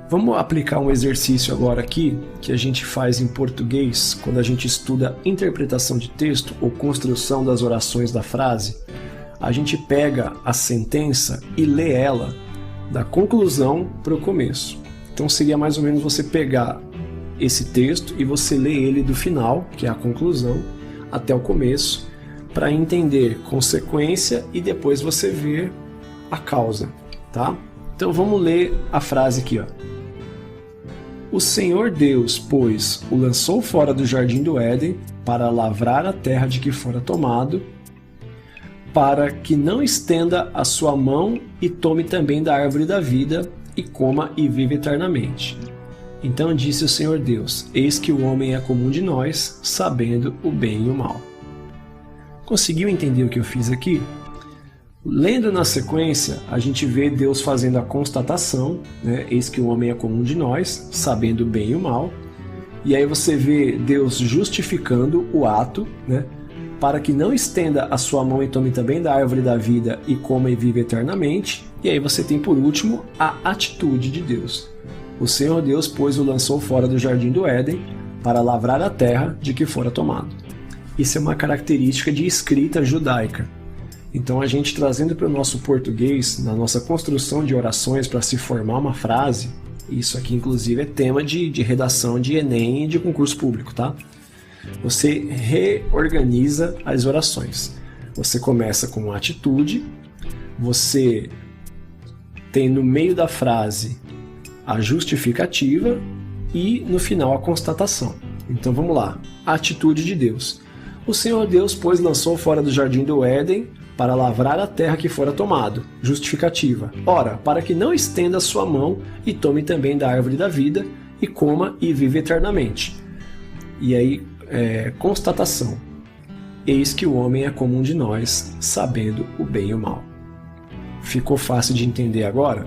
Vamos aplicar um exercício agora aqui, que a gente faz em português, quando a gente estuda interpretação de texto ou construção das orações da frase. A gente pega a sentença e lê ela da conclusão para o começo. Então seria mais ou menos você pegar esse texto e você lê ele do final, que é a conclusão, até o começo, para entender consequência e depois você ver a causa, tá? Então vamos ler a frase aqui, ó. O Senhor Deus, pois, o lançou fora do jardim do Éden para lavrar a terra de que fora tomado, para que não estenda a sua mão e tome também da árvore da vida e coma e viva eternamente. Então disse o Senhor Deus, eis que o homem é comum de nós, sabendo o bem e o mal. Conseguiu entender o que eu fiz aqui? Lendo na sequência, a gente vê Deus fazendo a constatação, né? Eis que o homem é comum de nós, sabendo o bem e o mal. E aí você vê Deus justificando o ato, né? Para que não estenda a sua mão e tome também da árvore da vida e coma e viva eternamente. E aí você tem por último a atitude de Deus. O Senhor Deus, pois, o lançou fora do jardim do Éden para lavrar a terra de que fora tomado. Isso é uma característica de escrita judaica. Então a gente trazendo para o nosso português, na nossa construção de orações para se formar uma frase, isso aqui inclusive é tema de redação de Enem e de concurso público, tá? Você reorganiza as orações. Você começa com uma atitude, você tem no meio da frase a justificativa e no final a constatação. Então vamos lá, a atitude de Deus. O Senhor Deus, pois, lançou fora do jardim do Éden para lavrar a terra que fora tomado. Justificativa. Ora, para que não estenda a sua mão e tome também da árvore da vida e coma e viva eternamente. E aí, constatação. Eis que o homem é comum de nós, sabendo o bem e o mal. Ficou fácil de entender agora?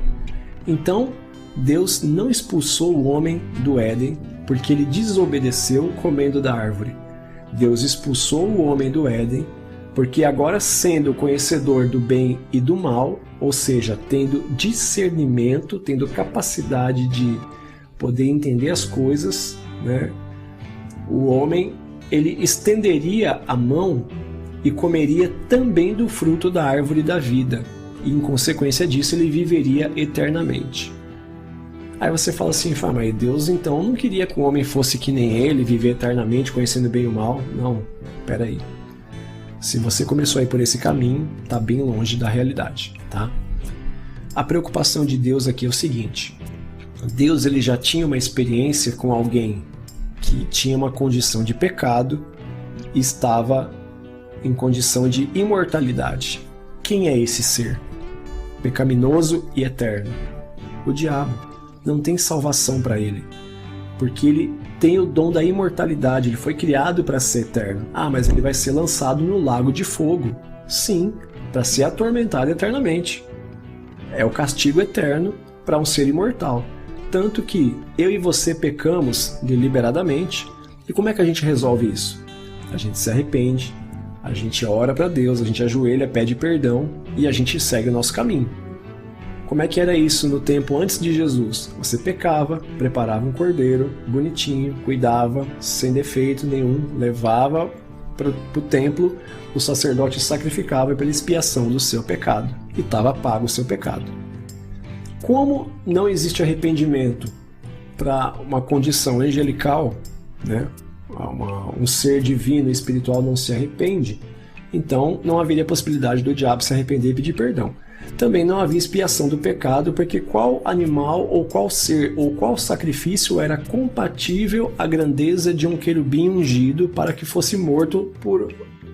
Então, Deus não expulsou o homem do Éden porque ele desobedeceu comendo da árvore. Deus expulsou o homem do Éden porque agora sendo conhecedor do bem e do mal, ou seja, tendo discernimento, tendo capacidade de poder entender as coisas, né, o homem ele estenderia a mão e comeria também do fruto da árvore da vida, e em consequência disso ele viveria eternamente. Aí você fala assim, mas Deus então não queria que o homem fosse que nem ele, viver eternamente conhecendo bem e o mal? Não, peraí. Se você começou a ir por esse caminho, está bem longe da realidade, tá? A preocupação de Deus aqui é o seguinte, Deus ele já tinha uma experiência com alguém que tinha uma condição de pecado e estava em condição de imortalidade. Quem é esse ser? Pecaminoso e eterno. O diabo. Não tem salvação para ele, porque ele tem o dom da imortalidade, ele foi criado para ser eterno. Mas ele vai ser lançado no lago de fogo. Sim, para ser atormentado eternamente. É o castigo eterno para um ser imortal. Tanto que eu e você pecamos deliberadamente. E como é que a gente resolve isso? A gente se arrepende, a gente ora para Deus, a gente ajoelha, pede perdão e a gente segue o nosso caminho. Como é que era isso no tempo antes de Jesus? Você pecava, preparava um cordeiro bonitinho, cuidava, sem defeito nenhum, levava para o templo, o sacerdote sacrificava pela expiação do seu pecado e estava pago o seu pecado. Como não existe arrependimento para uma condição angelical, né? Um ser divino e espiritual não se arrepende, então não haveria possibilidade do diabo se arrepender e pedir perdão. Também não havia expiação do pecado, porque qual animal ou qual ser ou qual sacrifício era compatível à grandeza de um querubim ungido para que fosse morto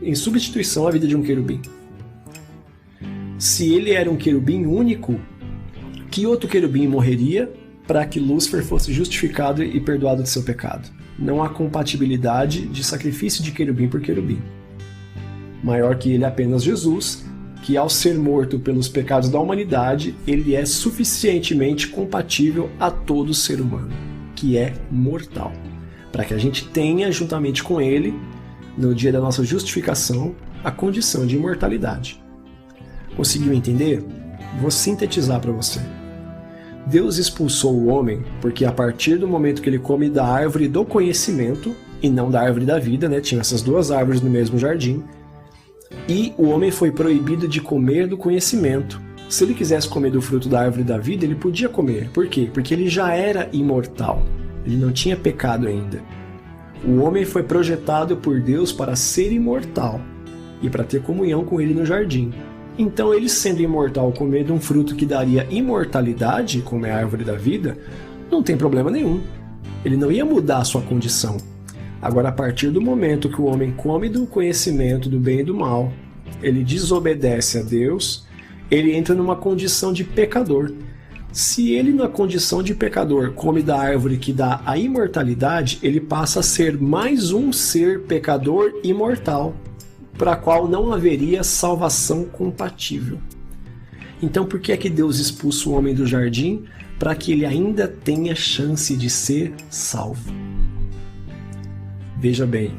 em substituição à vida de um querubim? Se ele era um querubim único, que outro querubim morreria para que Lúcifer fosse justificado e perdoado de seu pecado? Não há compatibilidade de sacrifício de querubim por querubim. Maior que ele é apenas Jesus, que ao ser morto pelos pecados da humanidade, ele é suficientemente compatível a todo ser humano, que é mortal, para que a gente tenha, juntamente com ele, no dia da nossa justificação, a condição de imortalidade. Conseguiu entender? Vou sintetizar para você. Deus expulsou o homem porque a partir do momento que ele come da árvore do conhecimento, e não da árvore da vida, né? Tinha essas duas árvores no mesmo jardim, e o homem foi proibido de comer do conhecimento. Se ele quisesse comer do fruto da árvore da vida, ele podia comer. Por quê? Porque ele já era imortal. Ele não tinha pecado ainda. O homem foi projetado por Deus para ser imortal e para ter comunhão com ele no jardim. Então, ele sendo imortal, comer de um fruto que daria imortalidade, como é a árvore da vida, não tem problema nenhum. Ele não ia mudar a sua condição. Agora, a partir do momento que o homem come do conhecimento do bem e do mal, ele desobedece a Deus, ele entra numa condição de pecador. Se ele, na condição de pecador, come da árvore que dá a imortalidade, ele passa a ser mais um ser pecador imortal, para a qual não haveria salvação compatível. Então, por que é que Deus expulsa o homem do jardim? Para que ele ainda tenha chance de ser salvo. Veja bem,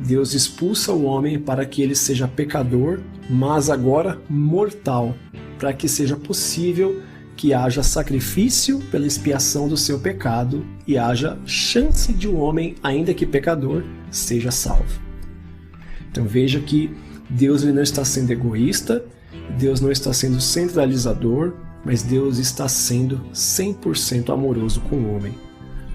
Deus expulsa o homem para que ele seja pecador, mas agora mortal, para que seja possível que haja sacrifício pela expiação do seu pecado e haja chance de um homem, ainda que pecador, seja salvo. Então veja que Deus ele não está sendo egoísta, Deus não está sendo centralizador, mas Deus está sendo 100% amoroso com o homem.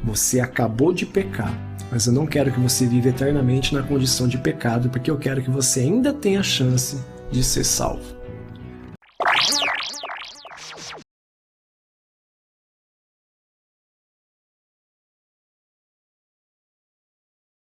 Você acabou de pecar, mas eu não quero que você viva eternamente na condição de pecado, porque eu quero que você ainda tenha a chance de ser salvo.